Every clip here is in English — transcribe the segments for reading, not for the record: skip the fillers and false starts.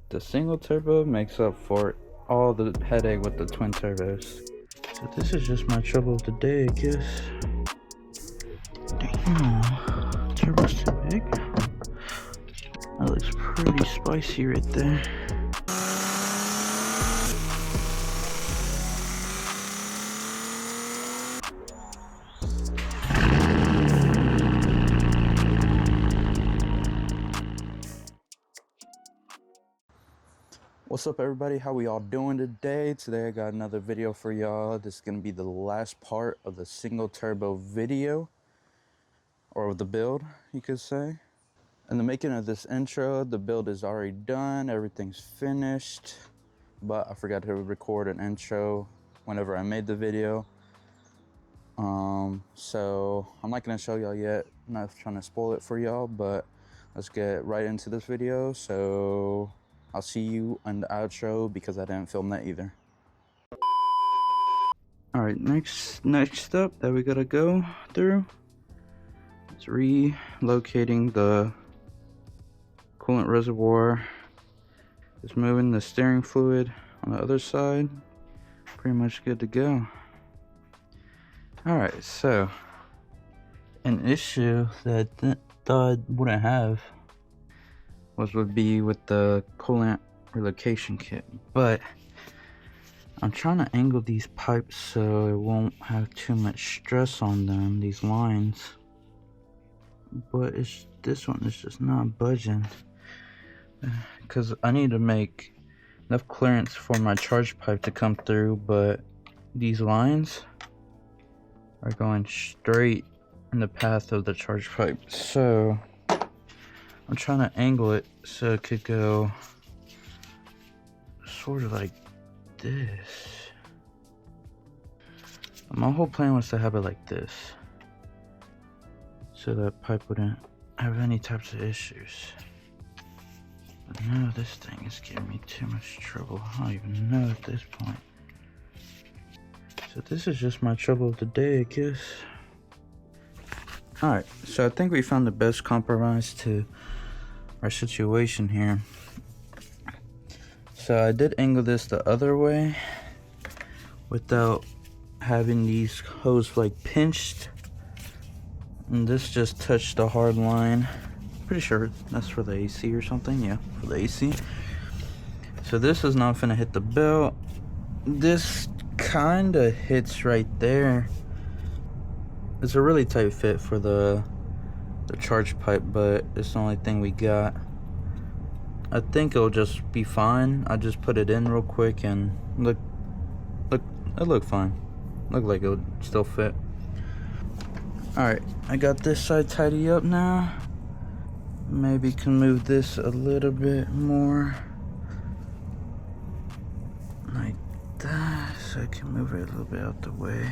The single turbo makes up for all the headache with the twin turbos. So this is just my trouble of the day, I guess. Damn, turbo's too big. That looks pretty spicy right there. What's up, everybody? How we all doing today? Today I got another video for y'all. This is gonna be the last part of the single turbo video, or the build, you could say. In the making of this intro, the build is already done, everything's finished, but I forgot to record an intro whenever I made the video. So I'm not gonna show y'all yet. I'm not trying to spoil it for y'all, but let's get right into this video. So I'll see you in the outro because I didn't film that either. Alright, next up that we gotta go through is relocating the coolant reservoir. Just moving the steering fluid on the other side. Pretty much good to go. Alright, so an issue that I thought I wouldn't have would be with the coolant relocation kit, but I'm trying to angle these pipes so it won't have too much stress on them, these lines, but this one is just not budging because I need to make enough clearance for my charge pipe to come through, but these lines are going straight in the path of the charge pipe, so I'm trying to angle it so it could go sort of like this. My whole plan was to have it like this, so that pipe wouldn't have any types of issues. But no, this thing is giving me too much trouble. I don't even know at this point. So this is just my trouble of the day, I guess. Alright, so I think we found the best compromise to our situation here. So I did angle this the other way without having these hoses like pinched, and this just touched the hard line. Pretty sure that's for the AC or something. Yeah, for the AC. So this is not gonna hit the belt. This kinda hits right there. It's a really tight fit for the charge pipe, but it's the only thing we got. I think it'll just be fine. I just put it in real quick and look, it looked fine. Looked like it would still fit. Alright, I got this side tidy up now. Maybe can move this a little bit more like that, so I can move it a little bit out the way.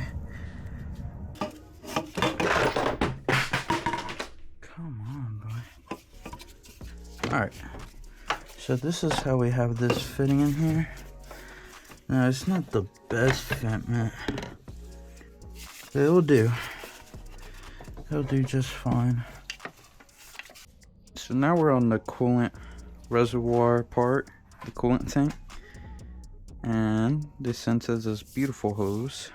Come on, boy. Alright, so this is how we have this fitting in here. Now, it's not the best fit, man. It'll do. It'll do just fine. So now we're on the coolant reservoir part, the coolant tank. And they sent us this beautiful hose.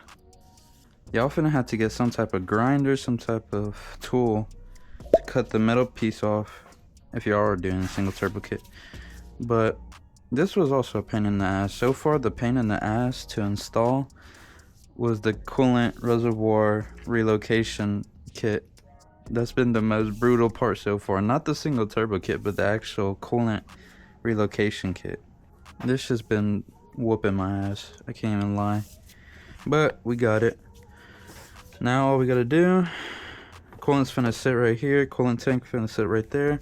Y'all finna have to get some type of grinder, some type of tool to cut the metal piece off if you are doing a single turbo kit. But this was also a pain in the ass. So far, the pain in the ass to install was the coolant reservoir relocation kit. That's been the most brutal part so far. Not the single turbo kit, but the actual coolant relocation kit. This has been whooping my ass. I can't even lie. But we got it. Now all we gotta do, coolant's finna sit right here, coolant tank finna sit right there.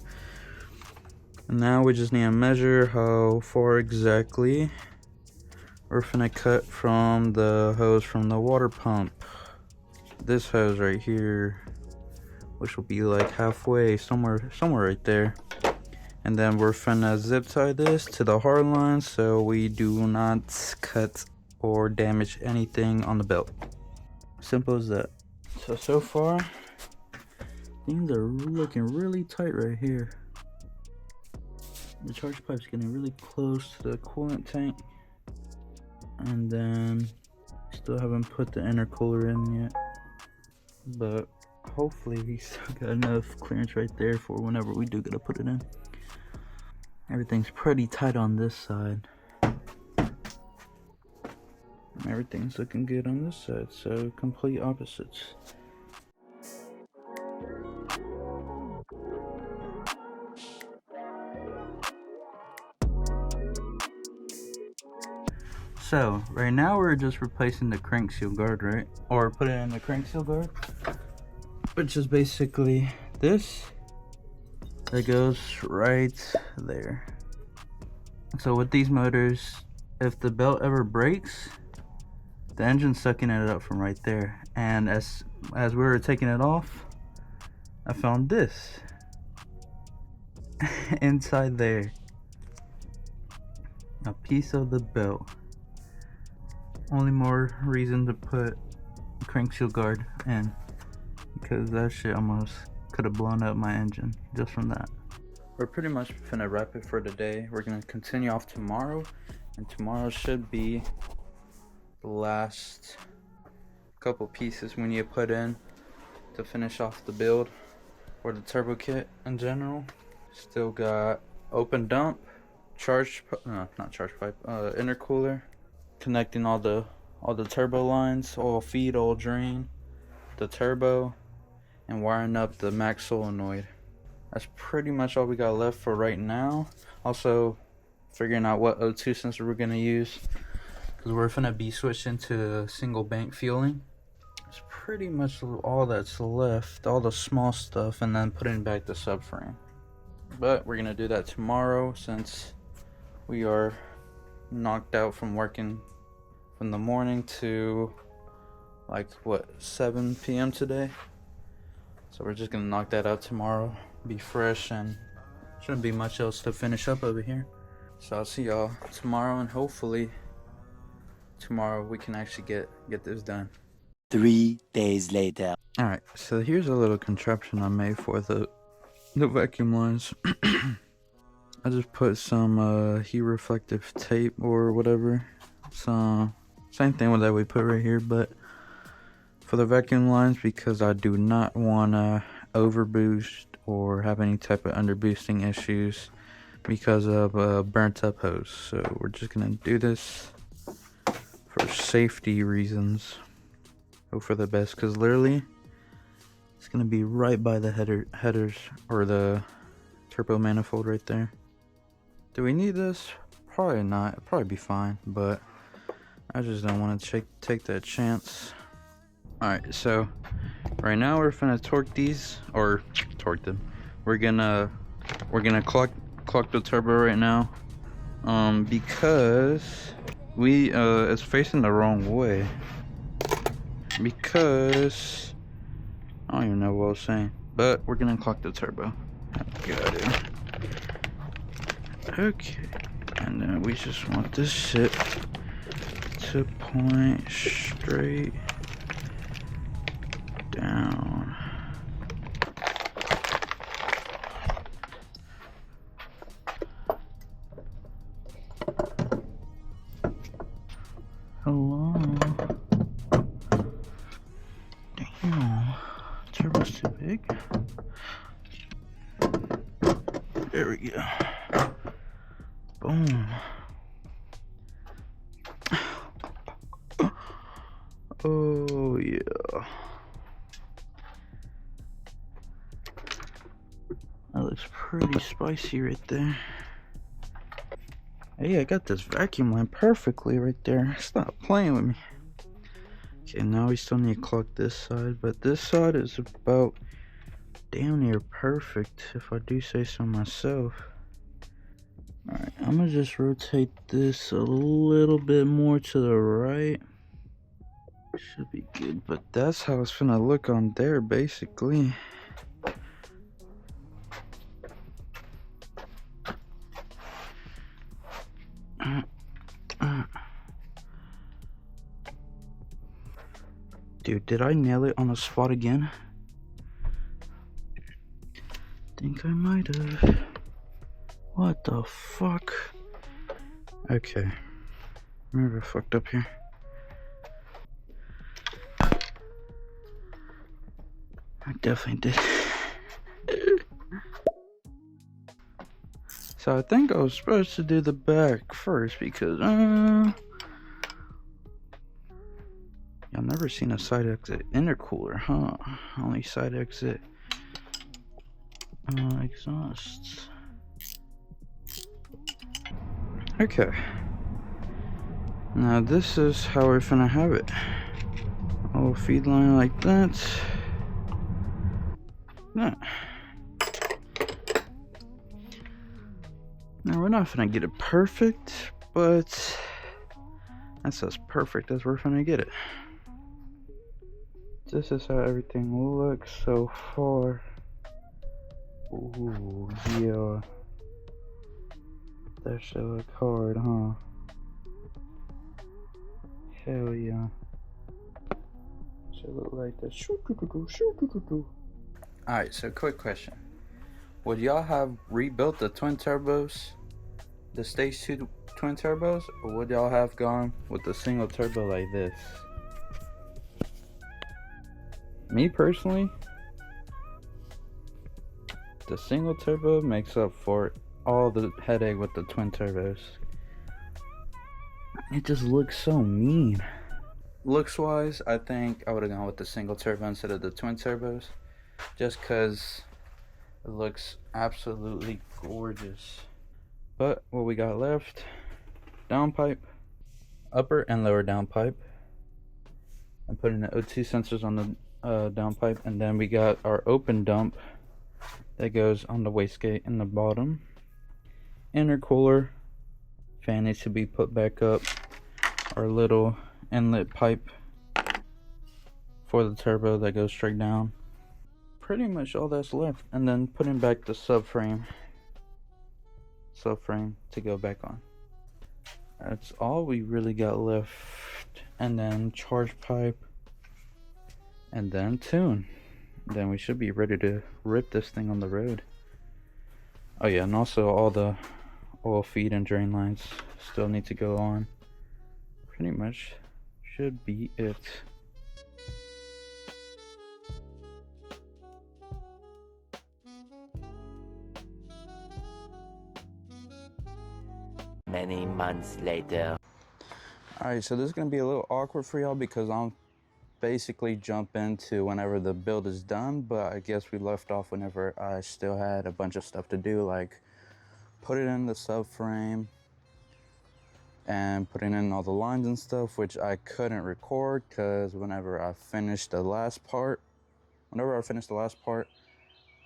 And now we just need to measure how far exactly we're finna cut from the hose from the water pump. This hose right here, which will be like halfway, somewhere right there. And then we're finna zip tie this to the hard line so we do not cut or damage anything on the belt. Simple as that. So far, things are looking really tight right here. the charge pipe's getting really close to the coolant tank, and then still haven't put the intercooler in yet, but hopefully we still got enough clearance right there for whenever we do gotta put it in. Everything's pretty tight on this side. Everything's looking good on this side, so complete opposites. So right now we're just replacing the crank seal guard, right? Or putting in the crank seal guard, which is basically this that goes right there. So with these motors, if the belt ever breaks, the engine's sucking it up from right there. And as we were taking it off, I found this inside there, a piece of the belt. Only more reason to put crank seal guard in, because that shit almost could have blown up my engine just from that. We're pretty much finna wrap it for today. We're gonna continue off tomorrow, and tomorrow should be the last couple pieces we need to put in to finish off the build or the turbo kit in general. Still got open dump, intercooler, connecting all the turbo lines, oil feed, oil drain, the turbo, and wiring up the max solenoid. That's pretty much all we got left for right now. Also figuring out what O2 sensor we're gonna use, because we're gonna be switching to single bank fueling. It's pretty much all that's left, all the small stuff, and then putting back the subframe. But we're gonna do that tomorrow, since we are knocked out from working from the morning to like what, 7 p.m. today. So we're just gonna knock that out tomorrow, be fresh, and shouldn't be much else to finish up over here. So I'll see y'all tomorrow, and hopefully tomorrow we can actually get this done. 3 days later. Alright, so here's a little contraption I made for the vacuum lines. I just put some heat reflective tape or whatever. Some same thing that we put right here, but for the vacuum lines, because I do not want to overboost or have any type of underboosting issues because of burnt up hose. So we're just gonna do this for safety reasons. Hope for the best, because literally it's gonna be right by the headers or the turbo manifold right there. Do we need this? Probably not. It'll probably be fine, but I just don't want to take that chance. Alright, so right now we're gonna torque these, or torque them. We're gonna clock the turbo right now, because it's facing the wrong way. Because I don't even know what I was saying, but we're gonna clock the turbo. Got it. Okay, and then we just want this shit to point straight down. Hello. Damn, turbo's too big. There we go. Boom. Oh yeah. That looks pretty spicy right there. Hey, I got this vacuum line perfectly right there. Stop playing with me. Okay, now we still need to clock this side, but this side is about damn near perfect, if I do say so myself. Alright, I'm gonna just rotate this a little bit more to the right. Should be good, but that's how it's gonna look on there, basically. Dude, did I nail it on the spot again? Think I might have. What the fuck? Okay. Maybe I fucked up here. I definitely did. So I think I was supposed to do the back first because y'all never seen a side exit intercooler, huh? Only side exit exhausts. Okay. Now this is how we're gonna have it. A little feed line like that. Yeah. Now we're not gonna get it perfect, but that's as perfect as we're gonna get it. This is how everything looks so far. Ooh, yeah. That should look hard, huh? Hell yeah. Should look like that. Alright, so quick question. Would y'all have rebuilt the twin turbos, the stage 2 twin turbos, or would y'all have gone with the single turbo like this? Me personally, the single turbo makes up for all the headache with the twin turbos. It just looks so mean. Looks wise, I think I would have gone with the single turbo instead of the twin turbos, just because it looks absolutely gorgeous. But what we got left, downpipe, upper and lower downpipe. I'm putting the O2 sensors on the downpipe, and then we got our open dump that goes on the wastegate in the bottom. Intercooler, fan needs to be put back up. Our little inlet pipe for the turbo that goes straight down. Pretty much all that's left, and then putting back the subframe to go back on. That's all we really got left. And then charge pipe, and then tune. Then we should be ready to rip this thing on the road. Oh yeah, and also all the oil feed and drain lines still need to go on. Pretty much should be it. Many months later. Alright, so this is going to be a little awkward for y'all because I'm basically jump into whenever the build is done, but I guess we left off whenever I still had a bunch of stuff to do, like put it in the subframe and putting in all the lines and stuff, which I couldn't record because whenever I finished the last part,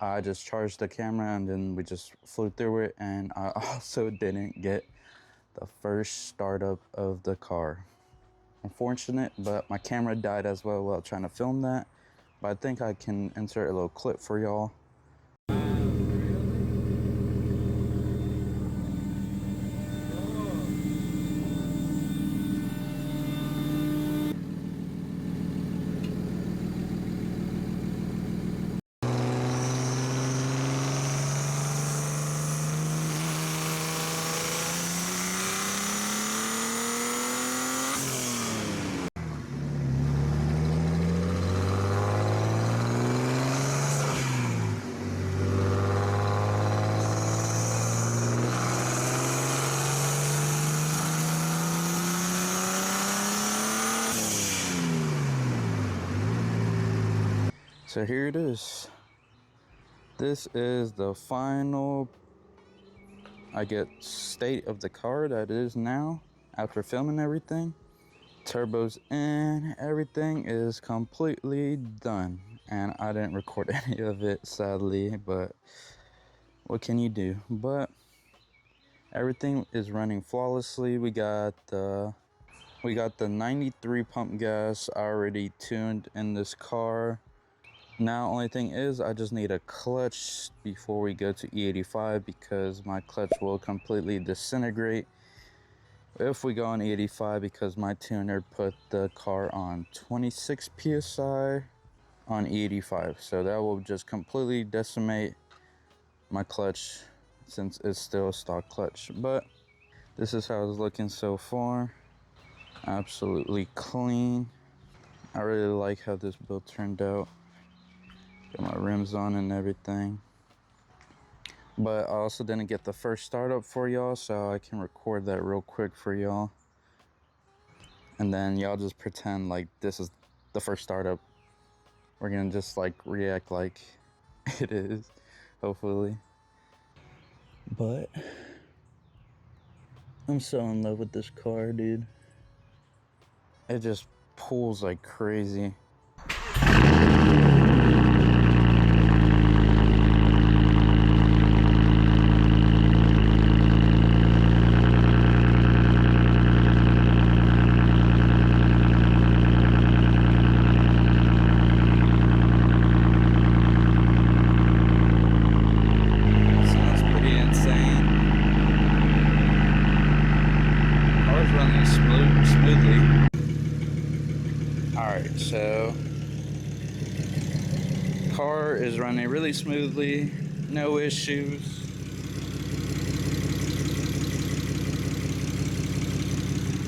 I just charged the camera and then we just flew through it, and I also didn't get the first startup of the car. Unfortunate, but my camera died as well while trying to film that. But I think I can insert a little clip for y'all. So here it is. This is the final, I guess, state of the car that it is now after filming everything. Turbo's in, everything is completely done. And I didn't record any of it, sadly, but what can you do? But everything is running flawlessly. We got the 93 pump gas already tuned in this car. Now, only thing is, I just need a clutch before we go to E85 because my clutch will completely disintegrate if we go on E85 because my tuner put the car on 26 PSI on E85. So that will just completely decimate my clutch since it's still a stock clutch. But this is how it's looking so far. Absolutely clean. I really like how this build turned out. Got my rims on and everything. But I also didn't get the first startup for y'all, so I can record that real quick for y'all. And then y'all just pretend like this is the first startup. We're gonna just like react like it is, hopefully. But I'm so in love with this car, dude. It just pulls like crazy. Alright, so car is running really smoothly, no issues.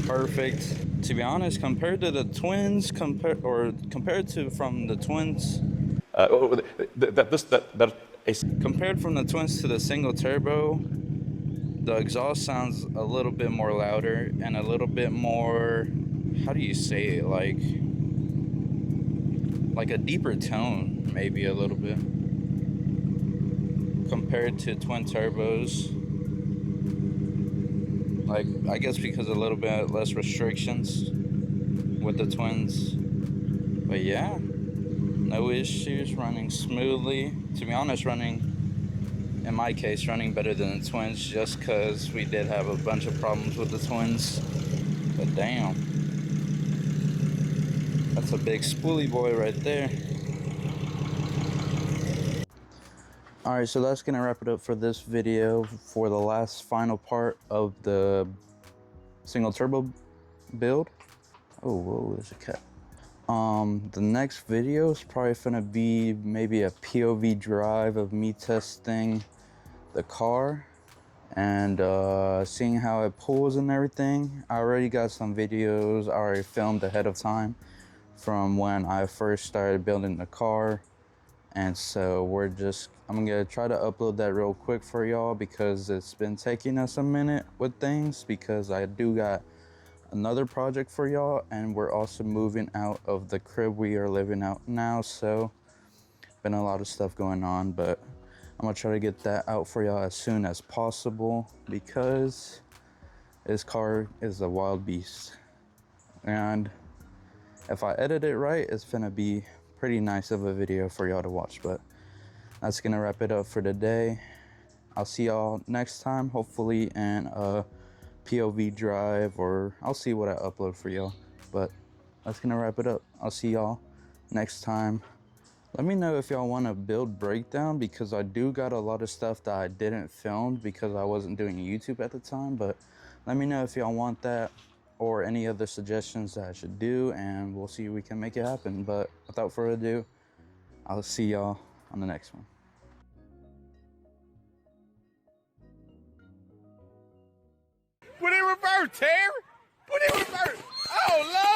Perfect. To be honest, compared to the twins, compared to from the twins, compared from the twins to the single turbo, the exhaust sounds a little bit more louder and a little bit more, how do you say it, like a deeper tone, maybe a little bit, compared to twin turbos. Like, I guess because a little bit less restrictions with the twins. But yeah, no issues, running smoothly. To be honest, in my case, running better than the twins, just because we did have a bunch of problems with the twins. But damn, that's a big spoolie boy right there. Alright, so that's gonna wrap it up for this video for the last final part of the single turbo build. Oh, whoa, there's a cat. The next video is probably gonna be maybe a POV drive of me testing the car and seeing how it pulls and everything. I already got some videos I already filmed ahead of time from when I first started building the car. And so I'm gonna try to upload that real quick for y'all because it's been taking us a minute with things because I do got another project for y'all and we're also moving out of the crib we are living out now. So been a lot of stuff going on, but I'm gonna try to get that out for y'all as soon as possible because this car is a wild beast. And if I edit it right, it's gonna be pretty nice of a video for y'all to watch. But that's gonna wrap it up for today. I'll see y'all next time, hopefully in a POV drive, or I'll see what I upload for y'all. But that's gonna wrap it up. I'll see y'all next time. Let me know if y'all want a build breakdown because I do got a lot of stuff that I didn't film because I wasn't doing YouTube at the time. But let me know if y'all want that or any other suggestions that I should do, and we'll see if we can make it happen. But without further ado, I'll see y'all on the next one. Put it in reverse, Terry. Put it in reverse. Oh, Lord.